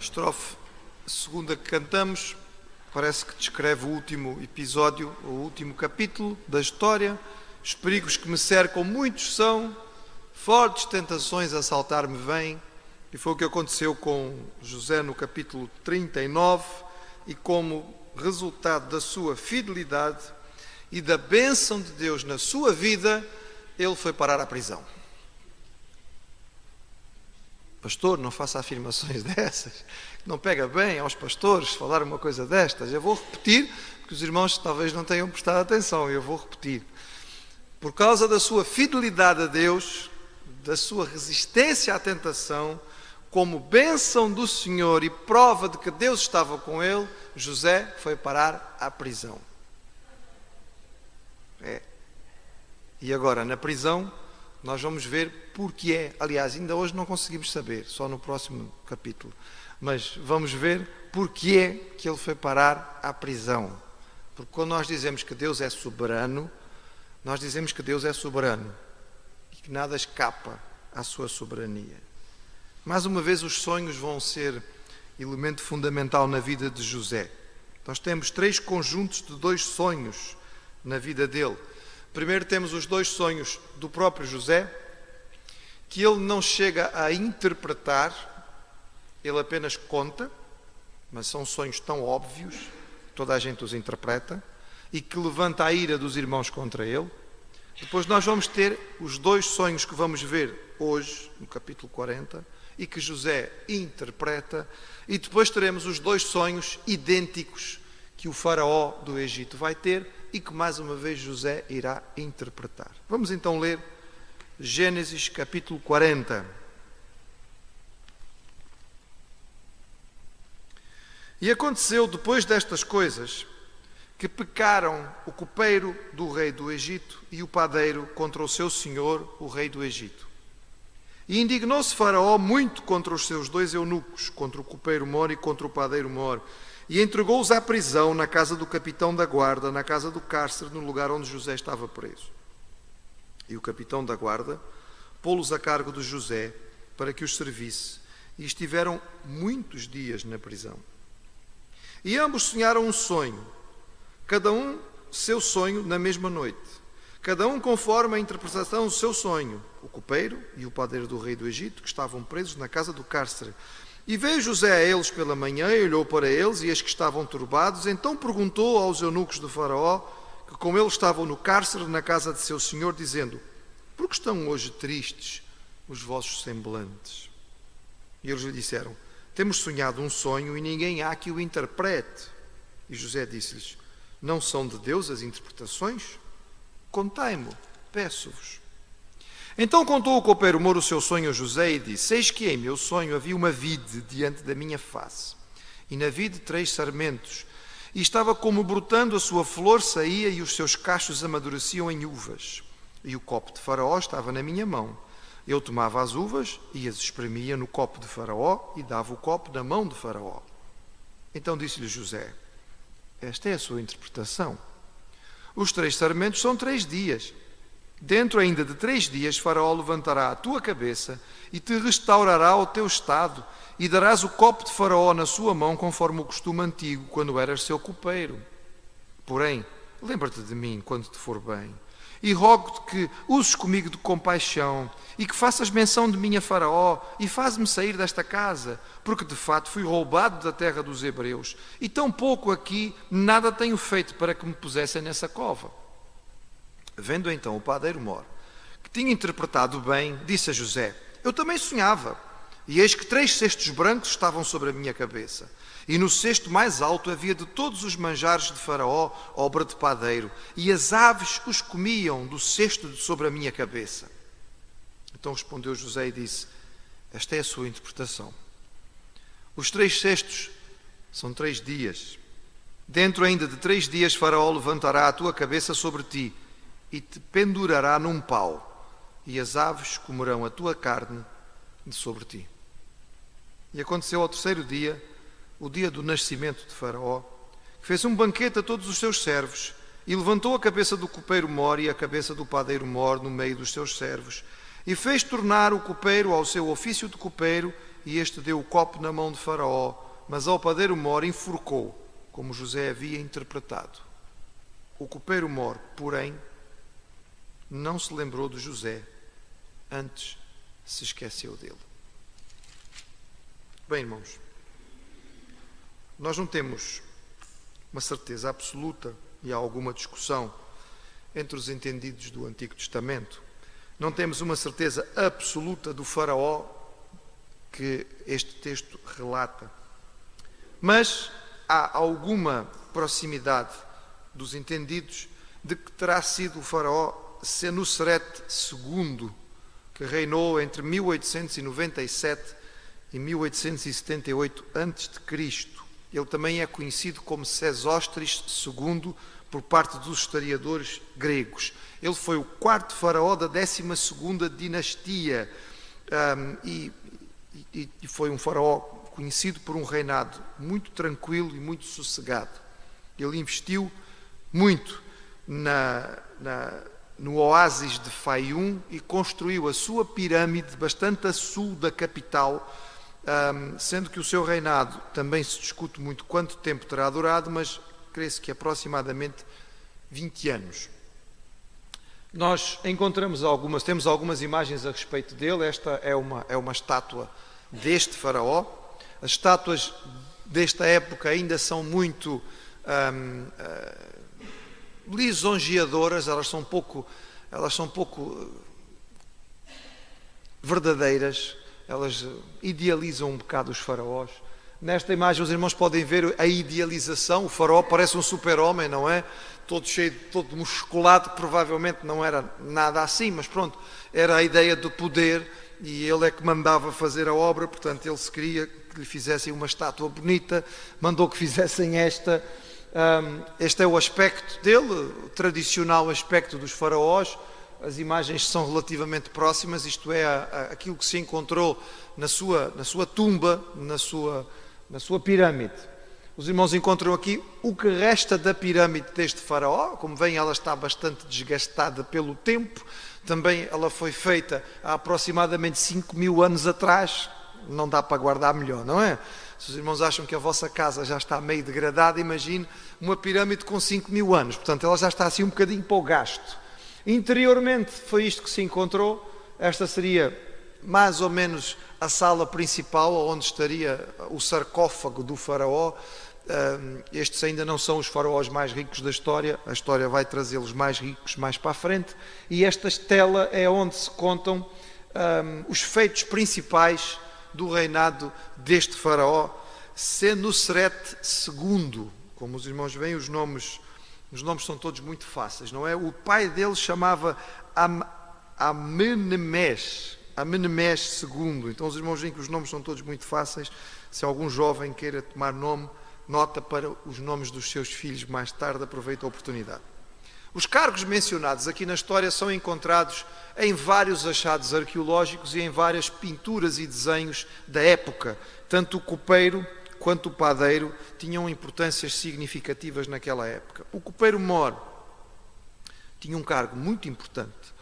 estrofe segunda que cantamos parece que descreve o último episódio, o último capítulo da história. Os perigos que me cercam muitos são, fortes tentações a assaltar-me vêm, e foi o que aconteceu com José no capítulo 39, e como resultado da sua fidelidade e da bênção de Deus na sua vida, ele foi parar à prisão. Pastor, não faça afirmações dessas, não pega bem aos pastores falar uma coisa destas. Eu vou repetir, porque os irmãos talvez não tenham prestado atenção, eu vou repetir. Por causa da sua fidelidade a Deus, da sua resistência à tentação, como bênção do Senhor e prova de que Deus estava com ele, José foi parar à prisão. E agora, na prisão, nós vamos ver porque é. Aliás, ainda hoje não conseguimos saber, só no próximo capítulo. Mas vamos ver porque é que ele foi parar à prisão. Porque quando nós dizemos que Deus é soberano, nós dizemos que Deus é soberano e que nada escapa à sua soberania. Mais uma vez, os sonhos vão ser elemento fundamental na vida de José. Nós temos 3 conjuntos de 2 sonhos na vida dele. Primeiro temos os 2 sonhos do próprio José, que ele não chega a interpretar, ele apenas conta, mas são sonhos tão óbvios, toda a gente os interpreta, e que levanta a ira dos irmãos contra ele. Depois nós vamos ter os 2 sonhos que vamos ver hoje, no capítulo 40, e que José interpreta, e depois teremos os 2 sonhos idênticos que o faraó do Egito vai ter e que mais uma vez José irá interpretar. Vamos então ler Gênesis capítulo 40. E aconteceu depois destas coisas que pecaram o copeiro do rei do Egito e o padeiro contra o seu senhor, o rei do Egito. E indignou-se Faraó muito contra os seus 2 eunucos, contra o copeiro Mor e contra o padeiro Mor, e entregou-os à prisão na casa do capitão da guarda, na casa do cárcere, no lugar onde José estava preso. E o capitão da guarda pô-los a cargo de José para que os servisse, e estiveram muitos dias na prisão. E ambos sonharam um sonho, cada um seu sonho na mesma noite, cada um conforme a interpretação do seu sonho, o copeiro e o padeiro do rei do Egito, que estavam presos na casa do cárcere. E veio José a eles pela manhã e olhou para eles, e eis que estavam turbados. Então perguntou aos eunucos do faraó, que com ele estavam no cárcere, na casa de seu senhor, dizendo: por que estão hoje tristes os vossos semblantes? E eles lhe disseram: temos sonhado um sonho e ninguém há que o interprete. E José disse-lhes: não são de Deus as interpretações? Contai-mo, peço-vos. Então contou o copeiro Mor o seu sonho a José e disse: eis que em meu sonho havia uma vide diante da minha face, e na vide 3 sarmentos, e estava como brotando a sua flor, saía, e os seus cachos amadureciam em uvas. E o copo de Faraó estava na minha mão. Eu tomava as uvas e as espremia no copo de Faraó, e dava o copo na mão de Faraó. Então disse-lhe José: esta é a sua interpretação. Os 3 sarmentos são 3 dias. Dentro ainda de 3 dias, Faraó levantará a tua cabeça e te restaurará ao teu estado, e darás o copo de Faraó na sua mão, conforme o costume antigo, quando eras seu copeiro. Porém, lembra-te de mim quando te for bem, e rogo-te que uses comigo de compaixão, e que faças menção de mim a Faraó, e faz-me sair desta casa, porque de fato fui roubado da terra dos hebreus, e tão pouco aqui nada tenho feito para que me pusessem nessa cova. Vendo então o padeiro Mor, que tinha interpretado bem, disse a José: eu também sonhava, e eis que 3 cestos brancos estavam sobre a minha cabeça, e no cesto mais alto havia de todos os manjares de Faraó, obra de padeiro, e as aves os comiam do cesto sobre a minha cabeça. Então respondeu José e disse: esta é a sua interpretação. Os 3 cestos são 3 dias. Dentro ainda de 3 dias Faraó levantará a tua cabeça sobre ti, e te pendurará num pau, e as aves comerão a tua carne de sobre ti. E aconteceu ao 3º dia, o dia do nascimento de Faraó, que fez um banquete a todos os seus servos, e levantou a cabeça do copeiro Mor e a cabeça do padeiro Mor no meio dos seus servos, e fez tornar o copeiro ao seu ofício de copeiro, e este deu o copo na mão de Faraó, mas ao padeiro mor enforcou, como José havia interpretado. O copeiro mor, porém, não se lembrou de José, antes se esqueceu dele. Bem, irmãos, nós não temos uma certeza absoluta, e há alguma discussão entre os entendidos do Antigo Testamento. Não temos uma certeza absoluta do Faraó que este texto relata. Mas há alguma proximidade dos entendidos de que terá sido o Faraó Senusserete II, que reinou entre 1897 e 1878 a.C. Ele também é conhecido como Sesostris II por parte dos historiadores gregos. Ele foi o quarto faraó da 12ª dinastia e foi um faraó conhecido por um reinado muito tranquilo e muito sossegado. Ele investiu muito no oásis de Faium e construiu a sua pirâmide bastante a sul da capital, sendo que o seu reinado também se discute muito quanto tempo terá durado, mas crê-se que aproximadamente 20 anos. Nós temos algumas imagens a respeito dele. Esta é uma estátua deste faraó. As estátuas desta época ainda são muito lisonjeadoras, elas são pouco verdadeiras, elas idealizam um bocado os faraós. Nesta imagem os irmãos podem ver a idealização. O faraó parece um super-homem, não é? Todo cheio, todo musculado, provavelmente não era nada assim, mas pronto, era a ideia do poder e ele é que mandava fazer a obra, portanto ele se queria que lhe fizessem uma estátua bonita, mandou que fizessem esta. Este é o aspecto dele, o tradicional aspecto dos faraós. As imagens são relativamente próximas, isto é, aquilo que se encontrou na sua tumba, na sua pirâmide. Os irmãos encontram aqui o que resta da pirâmide deste faraó. Como veem, ela está bastante desgastada pelo tempo. Também ela foi feita há aproximadamente 5.000 anos atrás. Não dá para guardar melhor, não é? Se os irmãos acham que a vossa casa já está meio degradada, imagine uma pirâmide com 5.000 anos. Portanto, ela já está assim um bocadinho para o gasto. Interiormente foi isto que se encontrou. Esta seria mais ou menos a sala principal, onde estaria o sarcófago do faraó. Estes ainda não são os faraós mais ricos da história, a história vai trazê-los mais ricos mais para a frente, e esta estela é onde se contam os feitos principais do reinado deste faraó Senusserete II. Como os irmãos veem, os nomes são todos muito fáceis, não é? O pai dele chamava Amenemés II. Então os irmãos veem que os nomes são todos muito fáceis. Se algum jovem queira tomar nota para os nomes dos seus filhos mais tarde, aproveita a oportunidade. Os cargos mencionados aqui na história são encontrados em vários achados arqueológicos e em várias pinturas e desenhos da época. Tanto o copeiro quanto o padeiro tinham importâncias significativas naquela época. O copeiro mor tinha um cargo muito importante.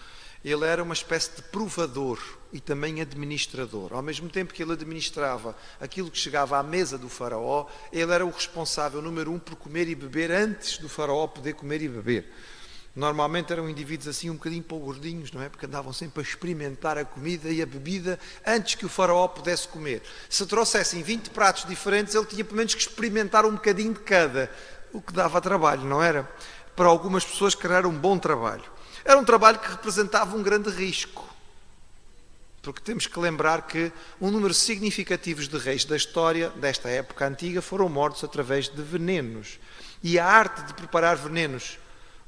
Ele era uma espécie de provador e também administrador. Ao mesmo tempo que ele administrava aquilo que chegava à mesa do faraó, ele era o responsável número 1 por comer e beber antes do faraó poder comer e beber. Normalmente eram indivíduos assim um bocadinho gordinhos, não é? Porque andavam sempre a experimentar a comida e a bebida antes que o faraó pudesse comer. Se trouxessem 20 pratos diferentes, ele tinha pelo menos que experimentar um bocadinho de cada, o que dava trabalho, não era? Para algumas pessoas que era um bom trabalho. Era um trabalho que representava um grande risco, porque temos que lembrar que um número significativo de reis da história desta época antiga foram mortos através de venenos. E a arte de preparar venenos,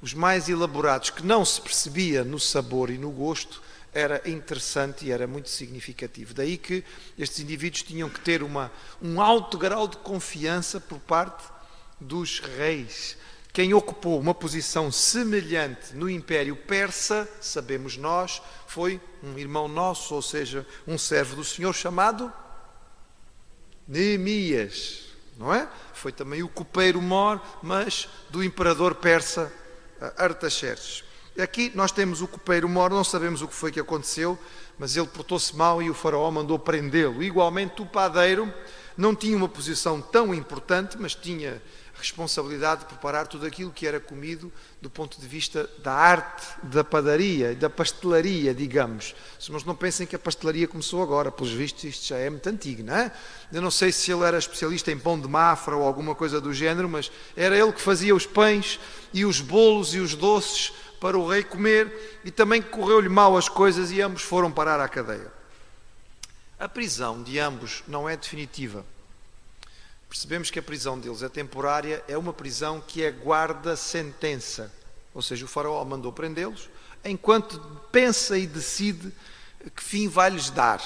os mais elaborados, que não se percebia no sabor e no gosto, era interessante e era muito significativo. Daí que estes indivíduos tinham que ter um alto grau de confiança por parte dos reis. Quem ocupou uma posição semelhante no Império Persa, sabemos nós, foi um irmão nosso, ou seja, um servo do Senhor chamado Neemias, não é? Foi também o copeiro mor, mas do imperador persa Artaxerxes. Aqui nós temos o copeiro mor, não sabemos o que foi que aconteceu, mas ele portou-se mal e o faraó mandou prendê-lo. Igualmente o padeiro não tinha uma posição tão importante, mas tinha responsabilidade de preparar tudo aquilo que era comido do ponto de vista da arte da padaria, da pastelaria, digamos. Mas não pensem que a pastelaria começou agora, pelos vistos isto já é muito antigo, não é? Eu não sei se ele era especialista em pão de mafra ou alguma coisa do género, mas era ele que fazia os pães e os bolos e os doces para o rei comer, e também correu-lhe mal as coisas e ambos foram parar à cadeia. A prisão de ambos não é definitiva. Percebemos que a prisão deles é temporária, é uma prisão que é guarda-sentença. Ou seja, o faraó mandou prendê-los, enquanto pensa e decide que fim vai-lhes dar.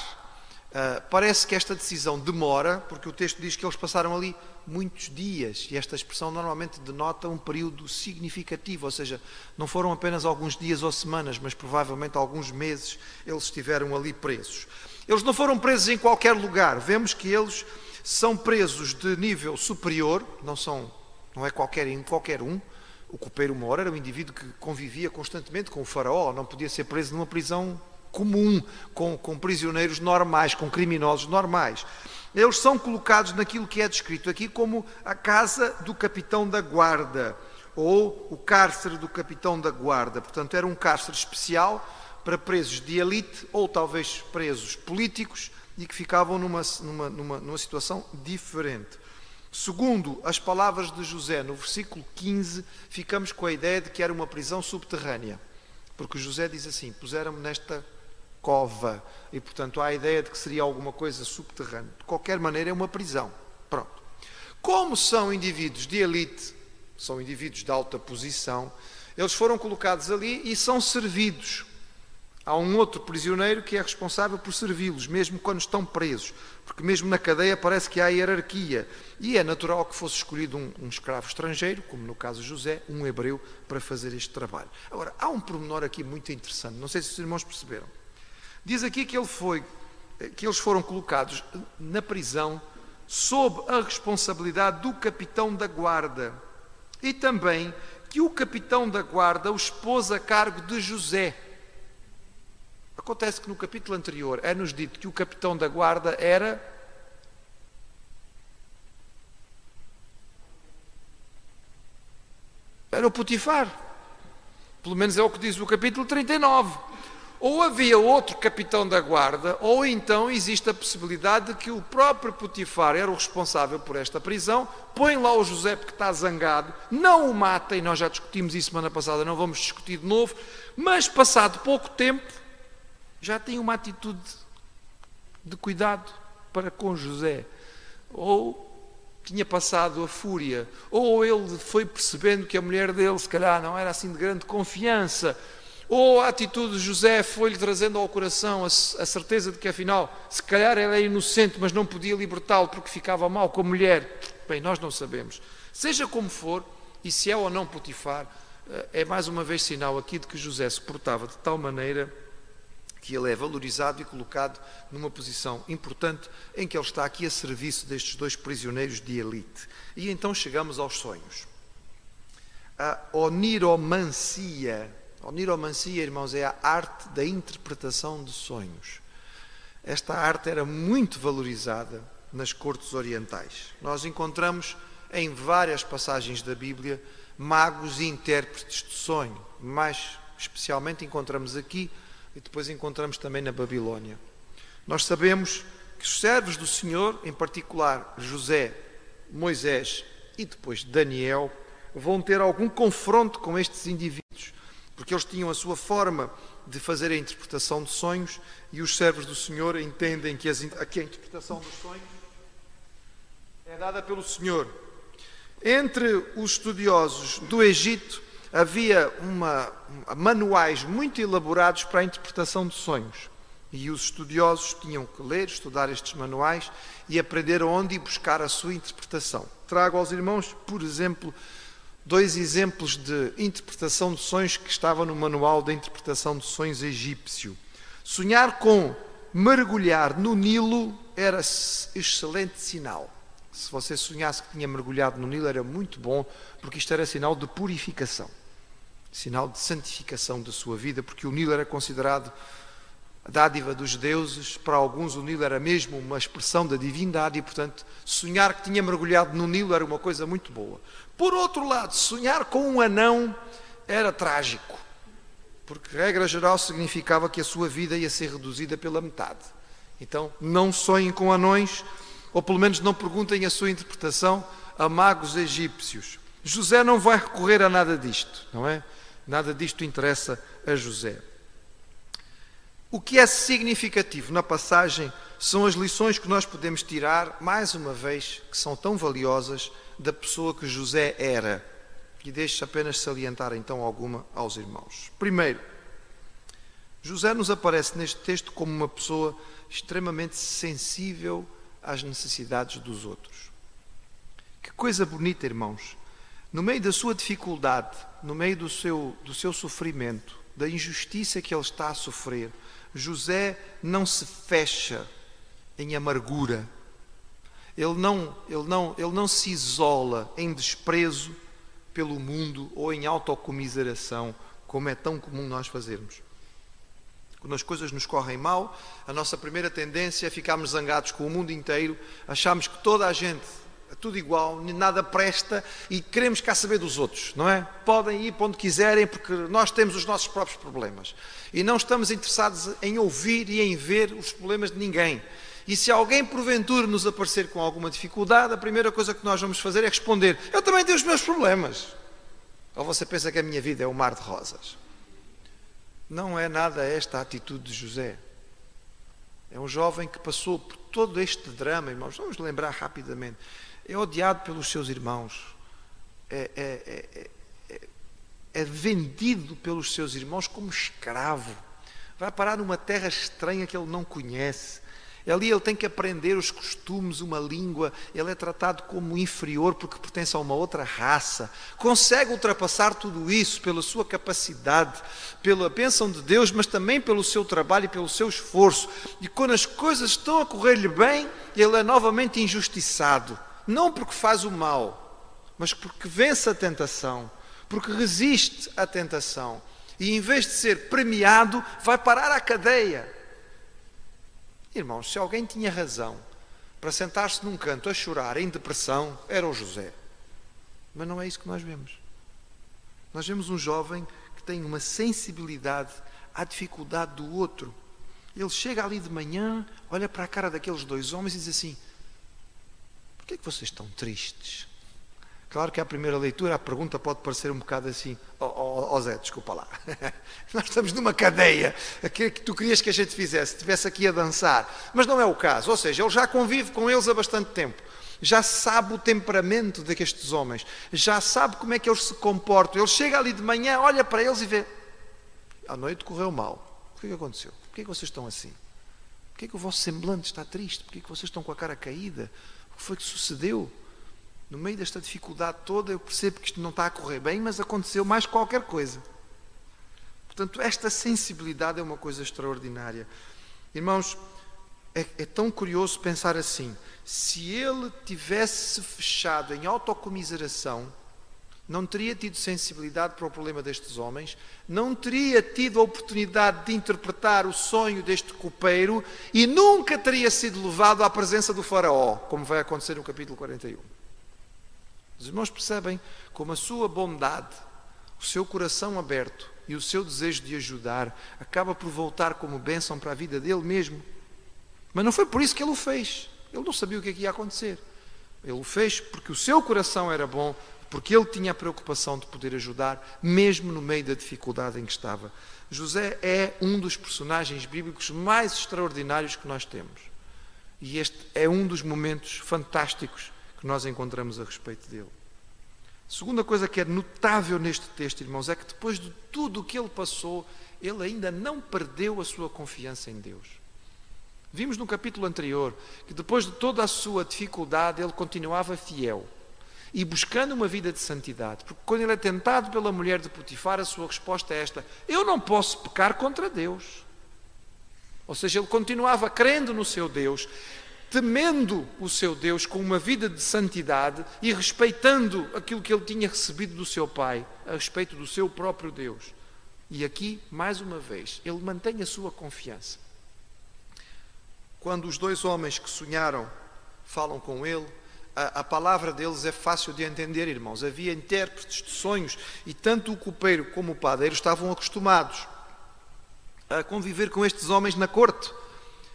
Parece que esta decisão demora, porque o texto diz que eles passaram ali muitos dias, e esta expressão normalmente denota um período significativo, ou seja, não foram apenas alguns dias ou semanas, mas provavelmente alguns meses eles estiveram ali presos. Eles não foram presos em qualquer lugar, vemos que eles são presos de nível superior, não é qualquer um. O copeiro mor era um indivíduo que convivia constantemente com o faraó, não podia ser preso numa prisão comum, com prisioneiros normais, com criminosos normais. Eles são colocados naquilo que é descrito aqui como a casa do capitão da guarda, ou o cárcere do capitão da guarda. Portanto, era um cárcere especial para presos de elite, ou talvez presos políticos, e que ficavam numa situação diferente. Segundo as palavras de José, no versículo 15, ficamos com a ideia de que era uma prisão subterrânea, porque José diz assim: puseram-me nesta cova, e portanto há a ideia de que seria alguma coisa subterrânea. De qualquer maneira é uma prisão. Pronto. Como são indivíduos de elite, são indivíduos de alta posição, eles foram colocados ali e são servidos. Há um outro prisioneiro que é responsável por servi-los, mesmo quando estão presos, porque mesmo na cadeia parece que há hierarquia, e é natural que fosse escolhido um escravo estrangeiro, como no caso de José, um hebreu, para fazer este trabalho. Agora, há um pormenor aqui muito interessante, não sei se os irmãos perceberam. Diz aqui que eles foram colocados na prisão sob a responsabilidade do capitão da guarda, e também que o capitão da guarda os pôs a cargo de José. Acontece que no capítulo anterior é-nos dito que o capitão da guarda era o Potifar. Pelo menos é o que diz o capítulo 39. Ou havia outro capitão da guarda, ou então existe a possibilidade de que o próprio Potifar era o responsável por esta prisão. Põe lá o José porque está zangado, não o matem, nós já discutimos isso semana passada, não vamos discutir de novo, mas passado pouco tempo já tem uma atitude de cuidado para com José, ou tinha passado a fúria, ou ele foi percebendo que a mulher dele se calhar não era assim de grande confiança, ou a atitude de José foi-lhe trazendo ao coração a certeza de que afinal se calhar ele é inocente, mas não podia libertá-lo porque ficava mal com a mulher. Bem, nós não sabemos. Seja como for, e se é ou não Potifar, é mais uma vez sinal aqui de que José se portava de tal maneira que ele é valorizado e colocado numa posição importante em que ele está aqui a serviço destes dois prisioneiros de elite. E então chegamos aos sonhos. A oniromancia. A oniromancia, irmãos, é a arte da interpretação de sonhos. Esta arte era muito valorizada nas cortes orientais. Nós encontramos em várias passagens da Bíblia magos e intérpretes de sonho. Mais especialmente encontramos aqui e depois encontramos também na Babilónia. Nós sabemos que os servos do Senhor, em particular José, Moisés e depois Daniel, vão ter algum confronto com estes indivíduos, porque eles tinham a sua forma de fazer a interpretação de sonhos, e os servos do Senhor entendem que a interpretação dos sonhos é dada pelo Senhor. Entre os estudiosos do Egito havia manuais muito elaborados para a interpretação de sonhos, e os estudiosos tinham que ler, estudar estes manuais e aprender onde ir buscar a sua interpretação. Trago aos irmãos, por exemplo, 2 exemplos de interpretação de sonhos que estavam no manual da interpretação de sonhos egípcio. Sonhar com mergulhar no Nilo era excelente sinal. Se você sonhasse que tinha mergulhado no Nilo, era muito bom, porque isto era sinal de purificação. sinal de santificação da sua vida, porque o Nilo era considerado a dádiva dos deuses. Para alguns o Nilo era mesmo uma expressão da divindade e, portanto, sonhar que tinha mergulhado no Nilo era uma coisa muito boa. Por outro lado, sonhar com um anão era trágico, porque, regra geral, significava que a sua vida ia ser reduzida pela metade. Então, não sonhem com anões, ou pelo menos não perguntem a sua interpretação a magos egípcios. José não vai recorrer a nada disto, não é? Nada disto interessa a José. O que é significativo na passagem são as lições que nós podemos tirar, mais uma vez, que são tão valiosas, da pessoa que José era. E deixo apenas salientar então alguma aos irmãos. Primeiro, José nos aparece neste texto como uma pessoa extremamente sensível às necessidades dos outros. Que coisa bonita, irmãos! No meio da sua dificuldade, no meio do seu sofrimento, da injustiça que ele está a sofrer, José não se fecha em amargura. Ele não se isola em desprezo pelo mundo ou em autocomiseração, como é tão comum nós fazermos. Quando as coisas nos correm mal, a nossa primeira tendência é ficarmos zangados com o mundo inteiro, achamos que toda a gente é tudo igual, nada presta e queremos cá saber dos outros, não é? Podem ir para onde quiserem porque nós temos os nossos próprios problemas e não estamos interessados em ouvir e em ver os problemas de ninguém. E se alguém porventura nos aparecer com alguma dificuldade, a primeira coisa que nós vamos fazer é responder: eu também tenho os meus problemas. Ou você pensa que a minha vida é um mar de rosas? Não é nada esta a atitude de José. É um jovem que passou por todo este drama, irmãos. Vamos lembrar rapidamente. É odiado pelos seus irmãos. É vendido pelos seus irmãos como escravo. Vai parar numa terra estranha que ele não conhece. Ali ele tem que aprender os costumes, uma língua, ele é tratado como inferior porque pertence a uma outra raça. Consegue ultrapassar tudo isso pela sua capacidade, pela bênção de Deus, mas também pelo seu trabalho e pelo seu esforço. E quando as coisas estão a correr-lhe bem, ele é novamente injustiçado. Não porque faz o mal, mas porque vence a tentação, porque resiste à tentação. E em vez de ser premiado, vai parar à cadeia. Irmãos, se alguém tinha razão para sentar-se num canto a chorar em depressão, era o José. Mas não é isso que nós vemos. Nós vemos um jovem que tem uma sensibilidade à dificuldade do outro. Ele chega ali de manhã, olha para a cara daqueles dois homens e diz assim: porquê é que vocês estão tristes? Claro que à primeira leitura a pergunta pode parecer um bocado assim: Zé, desculpa lá, nós estamos numa cadeia, aquilo que tu querias que a gente fizesse, estivesse aqui a dançar, mas não é o caso. Ou seja, ele já convive com eles há bastante tempo, já sabe o temperamento destes homens, já sabe como é que eles se comportam. Ele chega ali de manhã, olha para eles e vê: à noite correu mal, o que é que aconteceu? Porquê é que vocês estão assim? Porquê é que o vosso semblante está triste? Porquê é que vocês estão com a cara caída? O que foi que sucedeu? No meio desta dificuldade toda, eu percebo que isto não está a correr bem, mas aconteceu mais qualquer coisa. Portanto, esta sensibilidade é uma coisa extraordinária. Irmãos, é tão curioso pensar assim: se ele tivesse fechado em autocomiseração, não teria tido sensibilidade para o problema destes homens, não teria tido a oportunidade de interpretar o sonho deste copeiro e nunca teria sido levado à presença do faraó, como vai acontecer no capítulo 41. Os irmãos percebem como a sua bondade, o seu coração aberto e o seu desejo de ajudar acaba por voltar como bênção para a vida dele mesmo. Mas não foi por isso que ele o fez. Ele não sabia o que é que ia acontecer. Ele o fez porque o seu coração era bom, porque ele tinha a preocupação de poder ajudar, mesmo no meio da dificuldade em que estava. José é um dos personagens bíblicos mais extraordinários que nós temos. E este é um dos momentos fantásticos que nós encontramos a respeito dele. A segunda coisa que é notável neste texto, irmãos, é que depois de tudo o que ele passou, ele ainda não perdeu a sua confiança em Deus. Vimos no capítulo anterior que depois de toda a sua dificuldade, ele continuava fiel e buscando uma vida de santidade. Porque quando ele é tentado pela mulher de Potifar, a sua resposta é esta: eu não posso pecar contra Deus. Ou seja, ele continuava crendo no seu Deus, temendo o seu Deus com uma vida de santidade e respeitando aquilo que ele tinha recebido do seu pai, a respeito do seu próprio Deus. E aqui, mais uma vez, ele mantém a sua confiança. Quando os dois homens que sonharam falam com ele, a palavra deles é fácil de entender, irmãos. Havia intérpretes de sonhos e tanto o copeiro como o padeiro estavam acostumados a conviver com estes homens na corte.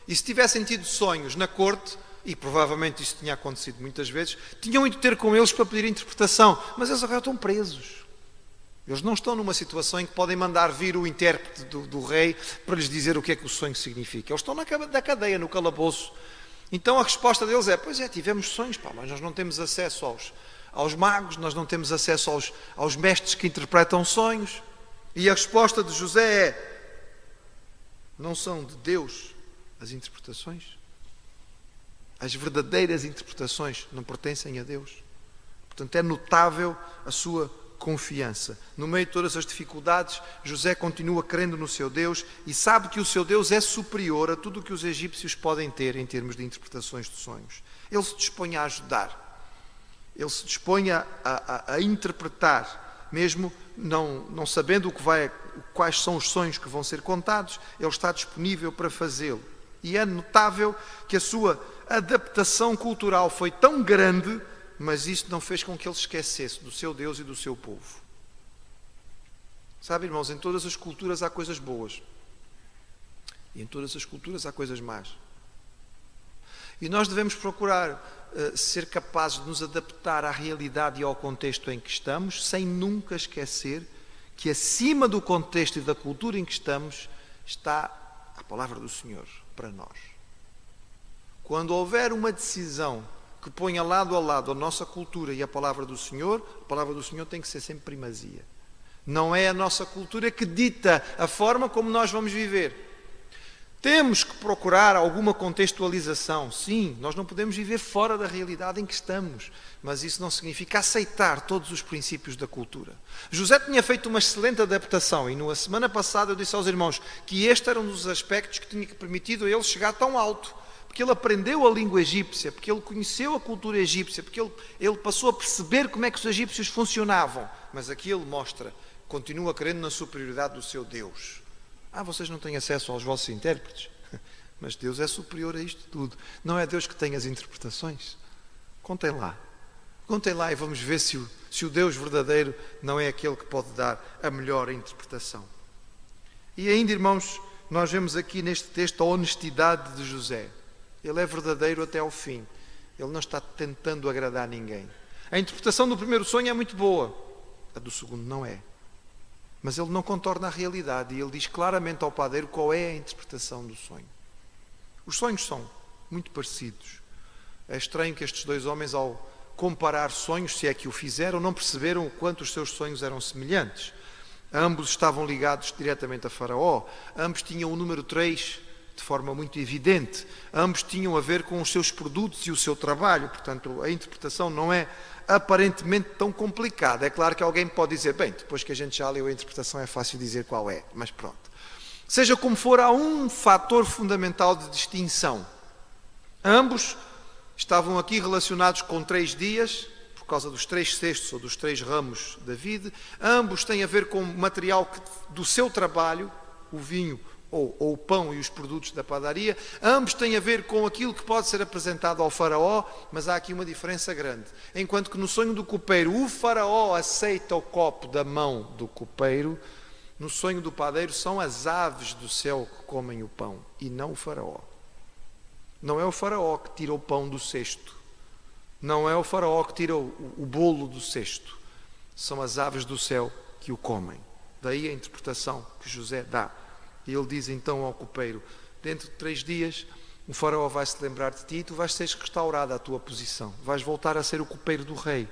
E se tivessem tido sonhos na corte, e provavelmente isso tinha acontecido muitas vezes, tinham ido ter com eles para pedir interpretação. Mas eles agora estão presos. Eles não estão numa situação em que podem mandar vir o intérprete do rei para lhes dizer o que é que o sonho significa. Eles estão na cadeia, no calabouço. Então a resposta deles é: pois é, tivemos sonhos, mas nós não temos acesso aos magos, nós não temos acesso aos mestres que interpretam sonhos. E a resposta de José é: não são de Deus as interpretações? As verdadeiras interpretações não pertencem a Deus. Portanto, é notável a sua confiança. No meio de todas as dificuldades, José continua crendo no seu Deus e sabe que o seu Deus é superior a tudo o que os egípcios podem ter em termos de interpretações de sonhos. Ele se dispõe a ajudar. Ele se dispõe a interpretar, mesmo não sabendo quais são os sonhos que vão ser contados, ele está disponível para fazê-lo. E é notável que a sua adaptação cultural foi tão grande, mas isso não fez com que ele esquecesse do seu Deus e do seu povo. Sabe, irmãos, em todas as culturas há coisas boas. E em todas as culturas há coisas más. E nós devemos procurar ser capazes de nos adaptar à realidade e ao contexto em que estamos, sem nunca esquecer que acima do contexto e da cultura em que estamos está a palavra do Senhor para nós. Quando houver uma decisão que ponha lado a lado a nossa cultura e a palavra do Senhor tem que ser sempre primazia. Não é a nossa cultura que dita a forma como nós vamos viver. Temos que procurar alguma contextualização. Sim, nós não podemos viver fora da realidade em que estamos, mas isso não significa aceitar todos os princípios da cultura. José tinha feito uma excelente adaptação e na semana passada eu disse aos irmãos que este era um dos aspectos que tinha permitido a ele chegar tão alto. Porque ele aprendeu a língua egípcia, porque ele conheceu a cultura egípcia, porque ele passou a perceber como é que os egípcios funcionavam. Mas aqui ele mostra, continua crendo na superioridade do seu Deus. Vocês não têm acesso aos vossos intérpretes? Mas Deus é superior a isto tudo. Não é Deus que tem as interpretações? Contem lá e vamos ver se o Deus verdadeiro não é aquele que pode dar a melhor interpretação. E ainda, irmãos, nós vemos aqui neste texto a honestidade de José. Ele é verdadeiro até ao fim. Ele não está tentando agradar ninguém. A interpretação do primeiro sonho é muito boa. A do segundo não é. Mas ele não contorna a realidade e ele diz claramente ao padeiro qual é a interpretação do sonho. Os sonhos são muito parecidos. É estranho que estes dois homens, ao comparar sonhos, se é que o fizeram, não perceberam o quanto os seus sonhos eram semelhantes. Ambos estavam ligados diretamente a Faraó. Ambos tinham o número 3 de forma muito evidente. Ambos tinham a ver com os seus produtos e o seu trabalho. Portanto, a interpretação não é aparentemente tão complicada. É claro que alguém pode dizer, bem, depois que a gente já leu a interpretação é fácil dizer qual é, mas pronto. Seja como for, há um fator fundamental de distinção. Ambos estavam aqui relacionados com 3 dias, por causa dos 3 cestos ou dos 3 ramos da vide. Ambos têm a ver com material do seu trabalho, o vinho ou o pão e os produtos da padaria. Ambos têm a ver com aquilo que pode ser apresentado ao faraó, mas há aqui uma diferença grande. Enquanto que no sonho do copeiro o faraó aceita o copo da mão do copeiro, no sonho do padeiro são as aves do céu que comem o pão e não o faraó. Não é o faraó que tira o pão do cesto. Não é o faraó que tira o bolo do cesto. São as aves do céu que o comem. Daí a interpretação que José dá. E ele diz então ao copeiro, dentro de 3 dias o faraó vai se lembrar de ti e tu vais ser restaurada à tua posição. Vais voltar a ser o copeiro do rei.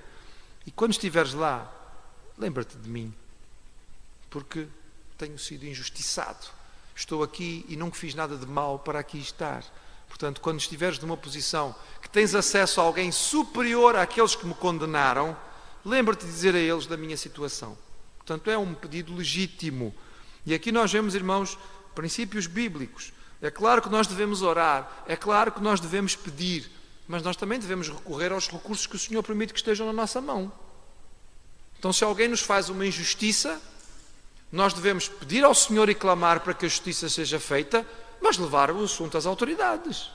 E quando estiveres lá, lembra-te de mim. Porque tenho sido injustiçado. Estou aqui e não fiz nada de mal para aqui estar. Portanto, quando estiveres numa posição que tens acesso a alguém superior àqueles que me condenaram, lembra-te de dizer a eles da minha situação. Portanto, é um pedido legítimo. E aqui nós vemos, irmãos, princípios bíblicos. É claro que nós devemos orar, é claro que nós devemos pedir, mas nós também devemos recorrer aos recursos que o Senhor permite que estejam na nossa mão. Então, se alguém nos faz uma injustiça, nós devemos pedir ao Senhor e clamar para que a justiça seja feita, mas levar o assunto às autoridades.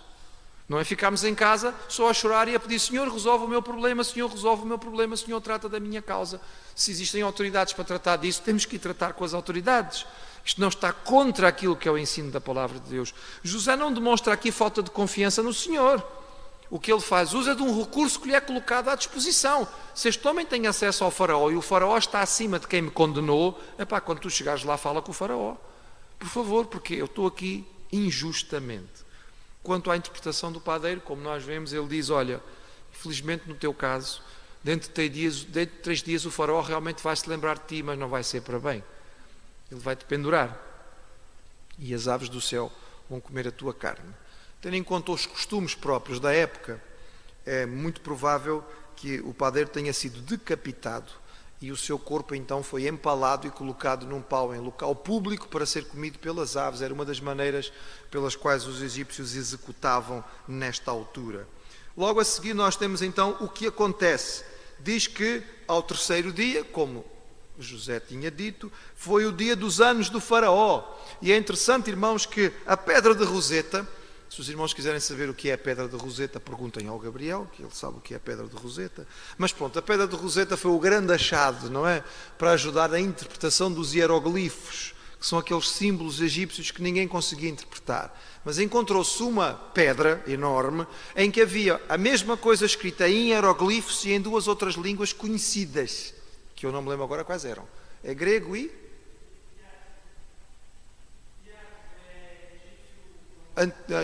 Não é ficarmos em casa só a chorar e a pedir: Senhor, resolve o meu problema, Senhor, resolve o meu problema, Senhor, trata da minha causa. Se existem autoridades para tratar disso, temos que ir tratar com as autoridades. Isto não está contra aquilo que é o ensino da palavra de Deus. José não demonstra aqui falta de confiança no Senhor. O que ele faz, usa de um recurso que lhe é colocado à disposição. Se este homem tem acesso ao faraó e o faraó está acima de quem me condenou, quando tu chegares lá, fala com o faraó. Por favor, porque eu estou aqui injustamente. Quanto à interpretação do padeiro, como nós vemos, ele diz: olha, infelizmente no teu caso, dentro de 3 dias o faraó realmente vai se lembrar de ti, mas não vai ser para bem. Ele vai-te pendurar e as aves do céu vão comer a tua carne. Tendo em conta os costumes próprios da época, é muito provável que o padeiro tenha sido decapitado e o seu corpo então foi empalado e colocado num pau em local público para ser comido pelas aves. Era uma das maneiras pelas quais os egípcios executavam nesta altura. Logo a seguir nós temos então o que acontece. Diz que ao 3º dia, como José tinha dito, foi o dia dos anos do faraó. E é interessante, irmãos, que a pedra de Roseta, se os irmãos quiserem saber o que é a pedra de Roseta, perguntem ao Gabriel, que ele sabe o que é a pedra de Roseta. Mas pronto, a pedra de Roseta foi o grande achado, não é? Para ajudar na interpretação dos hieroglifos, que são aqueles símbolos egípcios que ninguém conseguia interpretar. Mas encontrou-se uma pedra enorme em que havia a mesma coisa escrita em hieroglifos e em 2 outras línguas conhecidas, que eu não me lembro agora quais eram. É grego e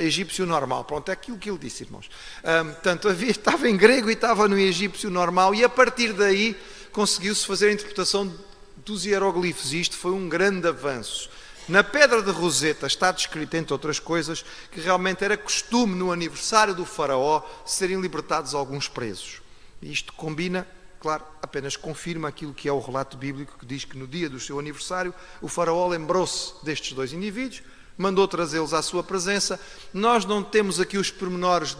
egípcio normal. Pronto, é aquilo que ele disse, irmãos. Portanto, estava em grego e estava no egípcio normal, e a partir daí conseguiu-se fazer a interpretação dos hieroglifos, e isto foi um grande avanço. Na pedra de Roseta está descrito, entre outras coisas, que realmente era costume no aniversário do faraó serem libertados alguns presos. E isto combina, claro, apenas confirma aquilo que é o relato bíblico, que diz que no dia do seu aniversário o faraó lembrou-se destes 2 indivíduos, mandou trazê-los à sua presença. Nós não temos aqui os pormenores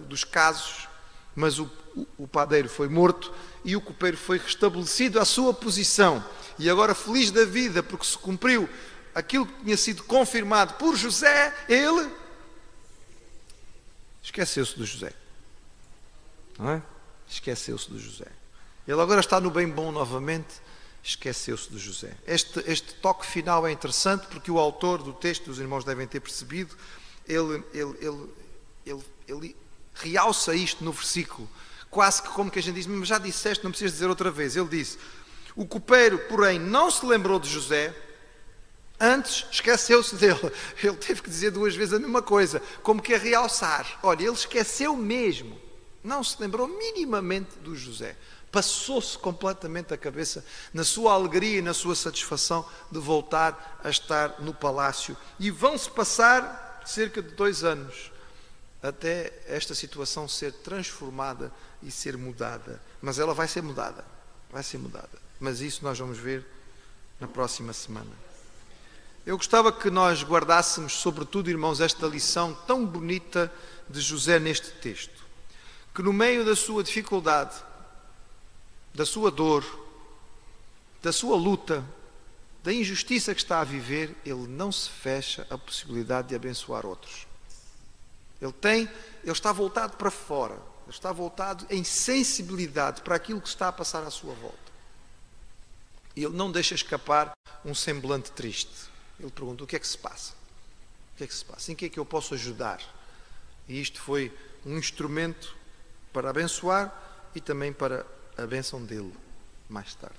dos casos, mas o padeiro foi morto e o copeiro foi restabelecido à sua posição. E agora, feliz da vida, porque se cumpriu aquilo que tinha sido confirmado por José, ele esqueceu-se do José. Não é? Esqueceu-se do José. Ele agora está no bem bom novamente, esqueceu-se de José. Este toque final é interessante porque o autor do texto, os irmãos devem ter percebido, ele realça isto no versículo, quase que como que a gente diz: mas já disseste, não precisas dizer outra vez. Ele disse: o copeiro, porém, não se lembrou de José, antes esqueceu-se dele. Ele teve que dizer 2 vezes a mesma coisa, como que a realçar. Olha, ele esqueceu mesmo, não se lembrou minimamente do José. Passou-se completamente a cabeça na sua alegria e na sua satisfação de voltar a estar no palácio. E vão-se passar cerca de 2 anos até esta situação ser transformada e ser mudada. Mas ela vai ser mudada. Vai ser mudada. Mas isso nós vamos ver na próxima semana. Eu gostava que nós guardássemos, sobretudo, irmãos, esta lição tão bonita de José neste texto. Que no meio da sua dificuldade, da sua dor, da sua luta, da injustiça que está a viver, ele não se fecha à possibilidade de abençoar outros. Ele está voltado para fora, ele está voltado em sensibilidade para aquilo que está a passar à sua volta. E ele não deixa escapar um semblante triste. Ele pergunta: o que é que se passa? O que é que se passa? Em que é que eu posso ajudar? E isto foi um instrumento para abençoar e também para a bênção dele mais tarde.